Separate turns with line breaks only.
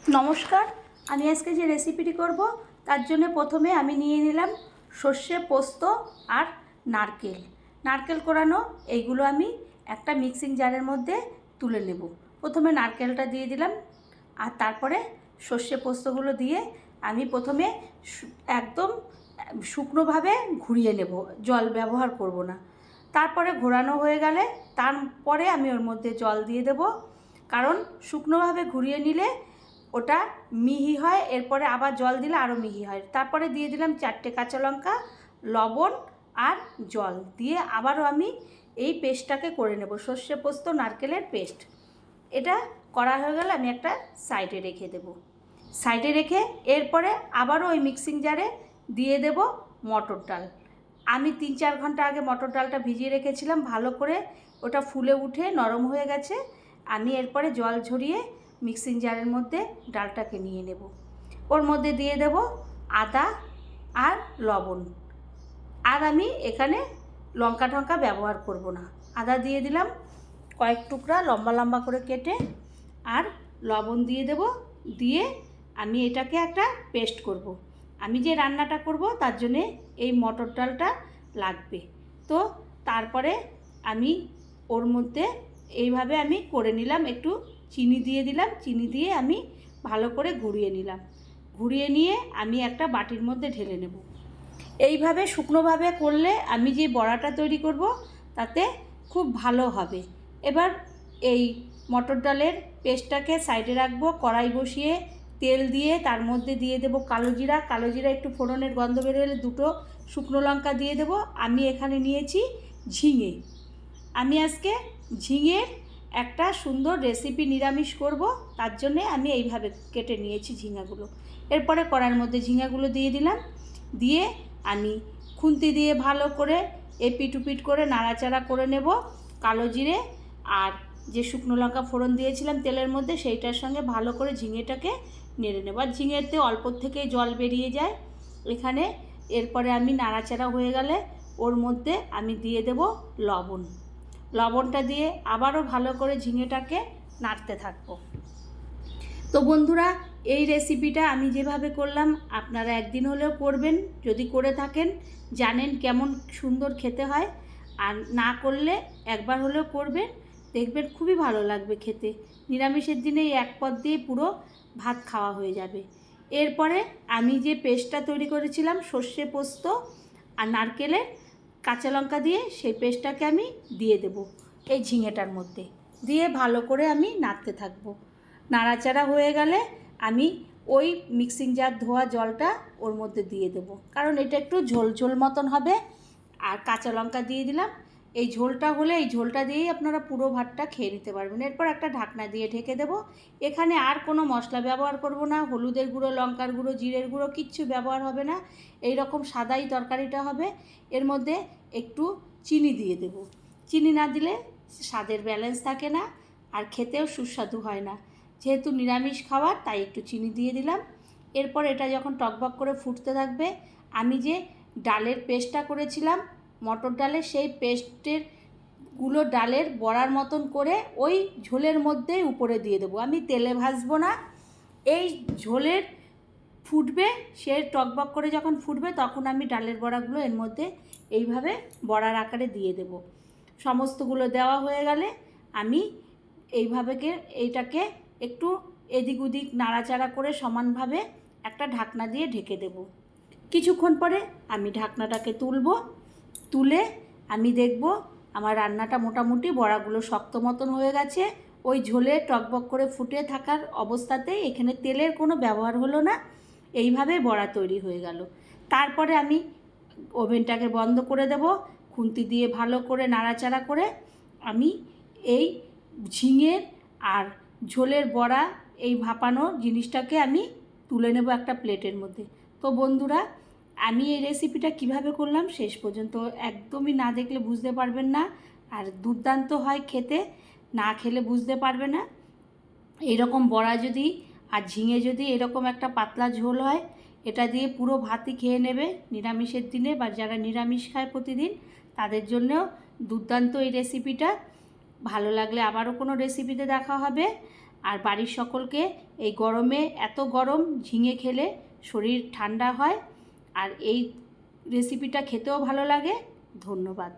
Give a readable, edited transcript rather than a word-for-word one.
নমস্কার। আমি আজকে যে রেসিপিটি করব তার জন্য প্রথমে আমি নিয়ে নিলাম সর্ষে পোস্ত আর নারকেল নারকেল কোরানো। এইগুলো আমি একটা মিক্সিং জারের মধ্যে তুলে নেব। প্রথমে নারকেলটা দিয়ে দিলাম আর তারপরে সর্ষে পোস্তগুলো দিয়ে আমি প্রথমে একদম শুকনোভাবে ঘুরিয়ে নেব, জল ব্যবহার করব না। তারপরে ঘোরানো হয়ে গেলে তারপরে আমি ওর মধ্যে জল দিয়ে দেব, কারণ শুকনোভাবে ঘুরিয়ে নিলে ওটা মিহি হয়, এরপরে আবার জল দিলে আরও মিহি হয়। তারপরে দিয়ে দিলাম 4টে কাঁচা লঙ্কা, লবণ আর জল দিয়ে আবারও আমি এই পেস্টটাকে করে নেব, সর্ষে পোস্ত নারকেলের পেস্ট। এটা করা হয়ে গেলে আমি একটা সাইডে রেখে দেব। সাইডে রেখে এরপরে আবারও ওই মিক্সিং জারে দিয়ে দেব মটর ডাল। আমি 3-4 ঘন্টা আগে মটর ডালটা ভিজিয়ে রেখেছিলাম, ভালো করে ওটা ফুলে উঠে নরম হয়ে গেছে। আমি এরপরে জল ঝরিয়ে মিক্সিং জারের মধ্যে ডালটাকে নিয়ে নেব। ওর মধ্যে দিয়ে দেব আদা আর লবণ। আর আমি এখানে লঙ্কা টঙ্কা ব্যবহার করব না। আদা দিয়ে দিলাম কয়েক টুকরা লম্বা লম্বা করে কেটে, আর লবণ দিয়ে দেব। দিয়ে আমি এটাকে একটা পেস্ট করব। আমি যে রান্নাটা করব তার জন্যে এই মটর ডালটা লাগবে। তো তারপরে আমি ওর মধ্যে এইভাবে আমি করে নিলাম, একটু চিনি দিয়ে দিলাম, চিনি দিয়ে আমি ভালো করে ঘুরিয়ে নিলাম। ঘুরিয়ে নিয়ে আমি একটা বাটির মধ্যে ঢেলে নেব। এইভাবে শুকনোভাবে করলে আমি যে বড়াটা তৈরি করব তাতে খুব ভালো হবে। এবার এই মটর ডালের পেস্টটাকে সাইডে রাখবো। কড়াই বসিয়ে তেল দিয়ে তার মধ্যে দিয়ে দেব কালো জিরা। কালো জিরা একটু ফোড়নের গন্ধ বেরোলে 2টো শুকনো লঙ্কা দিয়ে দেব। আমি এখানে নিয়েছি ঝিঙে। আমি আজকে ঝিঙের একটা সুন্দর রেসিপি নিরামিষ করব, তার জন্যে আমি এইভাবে কেটে নিয়েছি ঝিঙাগুলো। এরপরে কড়াইয়ের মধ্যে ঝিঙাগুলো দিয়ে দিলাম। দিয়ে আমি খুন্তি দিয়ে ভালো করে এপিট উপিট করে নাড়াচাড়া করে নেব। কালো জিরে আর যে শুকনো লঙ্কা ফোড়ন দিয়েছিলাম তেলের মধ্যে সেইটার সঙ্গে ভালো করে ঝিঙেটাকে নেড়ে নেব। আর ঝিঙেতে অল্প থেকেই জল বেরিয়ে যায় এখানে। এরপরে আমি নাড়াচাড়া হয়ে গেলে ওর মধ্যে আমি দিয়ে দেব লবণ। লবণটা দিয়ে আবারও ভালো করে ঝিঙেটাকে নাড়তে থাকবো। তো বন্ধুরা, এই রেসিপিটা আমি যেভাবে করলাম আপনারা একদিন হলেও করবেন। যদি করে থাকেন জানেন কেমন সুন্দর খেতে হয়, আর না করলে একবার হলেও করবেন, দেখবেন খুবই ভালো লাগবে খেতে। নিরামিষের দিনে এই এক পদ দিয়ে পুরো ভাত খাওয়া হয়ে যাবে। এরপরে আমি যে পেস্টটা তৈরি করেছিলাম সর্ষে পোস্ত আর নারকেলের কাঁচা লঙ্কা দিয়ে, সেই পেস্টটাকে আমি দিয়ে দেব এই ঝিঙেটার মধ্যে। দিয়ে ভালো করে আমি নাড়তে থাকবো। নাড়াচাড়া হয়ে গেলে আমি ওই মিক্সিং জার ধোয়া জলটা ওর মধ্যে দিয়ে দেব, কারণ এটা একটু ঝোল ঝোল মতন হবে। আর কাঁচা লঙ্কা দিয়ে দিলাম। এই ঝোলটা হলে এই ঝোলটা দিয়েই আপনারা পুরো ভাতটা খেয়ে নিতে পারবেন। এরপর একটা ঢাকনা দিয়ে ঢেকে দেব। এখানে আর কোনো মশলা ব্যবহার করব না। হলুদের গুঁড়ো, লঙ্কার গুঁড়ো, জিরের গুঁড়ো কিচ্ছু ব্যবহার হবে না। এই রকম সাদাই তরকারিটা হবে। এর মধ্যে একটু চিনি দিয়ে দেব। চিনি না দিলে স্বাদের ব্যালেন্স থাকে না, আর খেতেও সুস্বাদু হয় না। যেহেতু নিরামিষ খাবার তাই একটু চিনি দিয়ে দিলাম। এরপর এটা যখন টকবক করে ফুটতে থাকবে, আমি যে ডালের পেস্টটা করেছিলাম মটর ডালের, সেই পেস্টের গুলো ডালের বড়ার মতন করে ওই ঝোলের মধ্যেই উপরে দিয়ে দেবো। আমি তেলে ভাজবো না। এই ঝোলের ফুটবে, সে টকবক করে যখন ফুটবে তখন আমি ডালের বড়াগুলো এর মধ্যে এইভাবে বড়ার আকারে দিয়ে দেব। সমস্তগুলো দেওয়া হয়ে গেলে আমি এইটাকে একটু এদিক ওদিক নাড়াচাড়া করে সমানভাবে একটা ঢাকনা দিয়ে ঢেকে দেব। কিছুক্ষণ পরে আমি ঢাকনাটাকে তুলে আমি দেখব আমার রান্নাটা মোটামুটি বড়াগুলো শক্ত মতন হয়ে গেছে। ওই ঝোলে টকবক করে ফুটে থাকার অবস্থাতেই, এখানে তেলের কোনো ব্যবহার হলো না, এইভাবে বড়া তৈরি হয়ে গেল। তারপরে আমি ওভেনটাকে বন্ধ করে দেব। খুন্তি দিয়ে ভালো করে নাড়াচাড়া করে আমি এই ঝিঙের আর ঝোলের বড়া এই ভাপানো জিনিসটাকে আমি তুলে নেব একটা প্লেটের মধ্যে। তো বন্ধুরা, আমি এই রেসিপিটা কিভাবে করলাম শেষ পর্যন্ত একদমই না দেখলে বুঝতে পারবেন না। আর দুর্দান্ত হয় খেতে, না খেলে বুঝতে পারবে না। এইরকম বড়া যদি আর ঝিঙে যদি এরকম একটা পাতলা ঝোল হয়, এটা দিয়ে পুরো ভাতই খেয়ে নেবে নিরামিষের দিনে, বা যারা নিরামিষ খায় প্রতিদিন তাদের জন্যও দুর্দান্ত এই রেসিপিটা। ভালো লাগলে আবারও কোনো রেসিপিতে দেখা হবে। আর বাড়ির সকলকে এই গরমে, এত গরম, ঝিঙে খেলে শরীর ঠান্ডা হয় আর এই রেসিপিটা খেতেও ভালো লাগে। ধন্যবাদ।